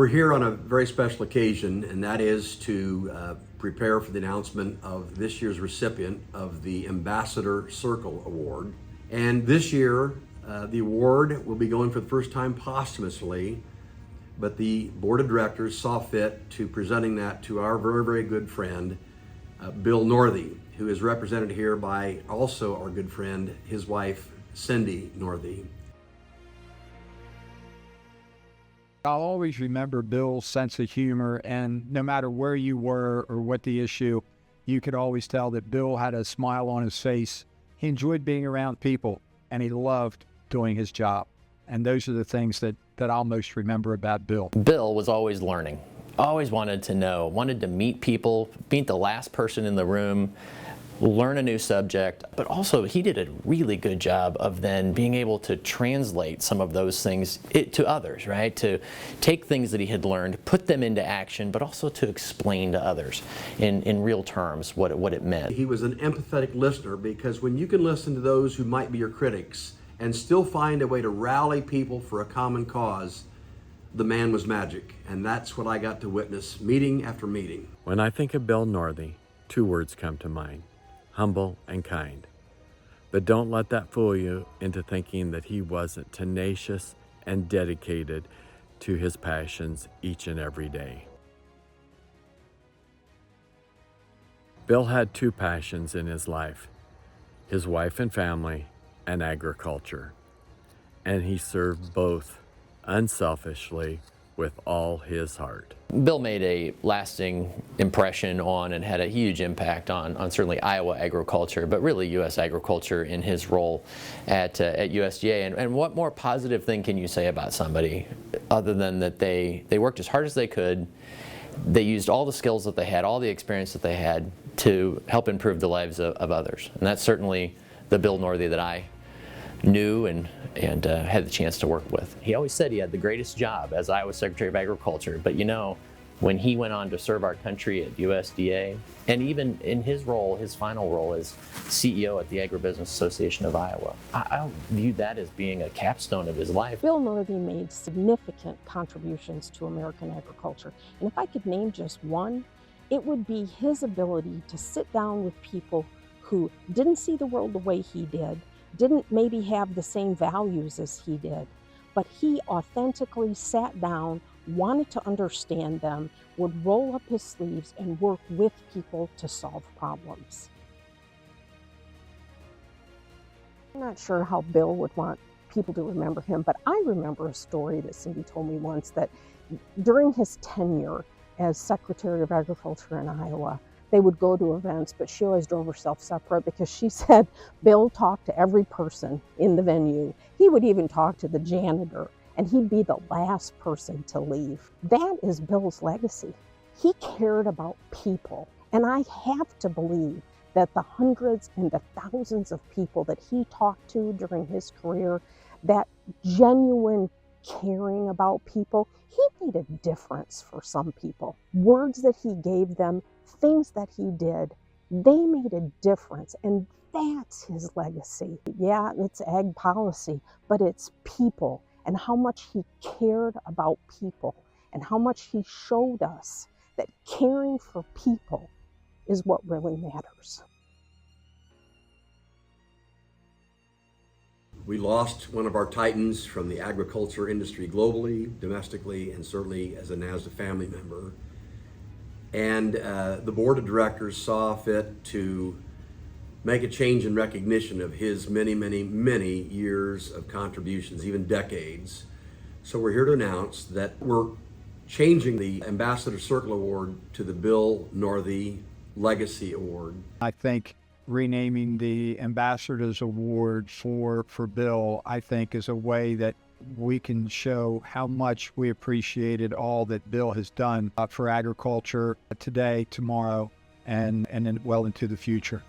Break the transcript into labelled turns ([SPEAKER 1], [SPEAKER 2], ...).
[SPEAKER 1] we're here on a very special occasion, and that is to prepare for the announcement of this year's recipient of the Ambassador Circle Award. And this year, the award will be going for the first time posthumously, but the board of directors saw fit to presenting that to our very, very good friend, Bill Northey, who is represented here by also our good friend, his wife, Cindy Northey.
[SPEAKER 2] I'll always remember Bill's sense of humor, and no matter where you were or what the issue, you could always tell that Bill had a smile on his face. He enjoyed being around people, and he loved doing his job. And those are the things that I'll most remember about Bill.
[SPEAKER 3] Bill was always learning, always wanted to know, wanted to meet people, meet the last person in the room, learn a new subject, but also he did a really good job of then being able to translate some of those things to others, right? To take things that he had learned, put them into action, but also to explain to others in real terms what it meant.
[SPEAKER 1] He was an empathetic listener, because when you can listen to those who might be your critics and still find a way to rally people for a common cause, the man was magic. And that's what I got to witness meeting after meeting.
[SPEAKER 4] When I think of Bill Northey, two words come to mind: humble and kind. But don't let that fool you into thinking that he wasn't tenacious and dedicated to his passions each and every day. Bill had two passions in his life: his wife and family, and agriculture. And he served both unselfishly with all his heart.
[SPEAKER 3] Bill made a lasting impression on and had a huge impact on certainly Iowa agriculture, but really U.S. agriculture in his role at USDA. And what more positive thing can you say about somebody other than that they worked as hard as they could, they used all the skills that they had, all the experience that they had to help improve the lives of others. And that's certainly the Bill Northey that I knew and had the chance to work with. He always said he had the greatest job as Iowa Secretary of Agriculture, but you know, when he went on to serve our country at USDA, and even in his role, his final role as CEO at the Agribusiness Association of Iowa, I view that as being a capstone of his life.
[SPEAKER 5] Bill Northey made significant contributions to American agriculture, and if I could name just one, it would be his ability to sit down with people who didn't see the world the way he did, didn't maybe have the same values as he did, but he authentically sat down, wanted to understand them, would roll up his sleeves and work with people to solve problems. I'm not sure how Bill would want people to remember him, but I remember a story that Cindy told me once, that during his tenure as Secretary of Agriculture in Iowa, they would go to events, but she always drove herself separate, because she said Bill talked to every person in the venue. He would even talk to the janitor, and he'd be the last person to leave. That is Bill's legacy. He cared about people, and I have to believe that the hundreds and the thousands of people that he talked to during his career, that genuine caring about people, he made a difference for some people. Words that he gave them, things that he did, they made a difference, and that's his legacy. Yeah, it's ag policy, but it's people, and how much he cared about people, and how much he showed us that caring for people is what really matters.
[SPEAKER 1] We lost one of our titans from the agriculture industry globally, domestically, and certainly as a NASDA family member. And the board of directors saw fit to make a change in recognition of his many, many, many years of contributions, even decades. So we're here to announce that we're changing the Ambassador Circle Award to the Bill Northey Legacy Award.
[SPEAKER 2] I think renaming the Ambassador's Award for Bill, I think, is a way that we can show how much we appreciated all that Bill has done for agriculture today, tomorrow, and well into the future.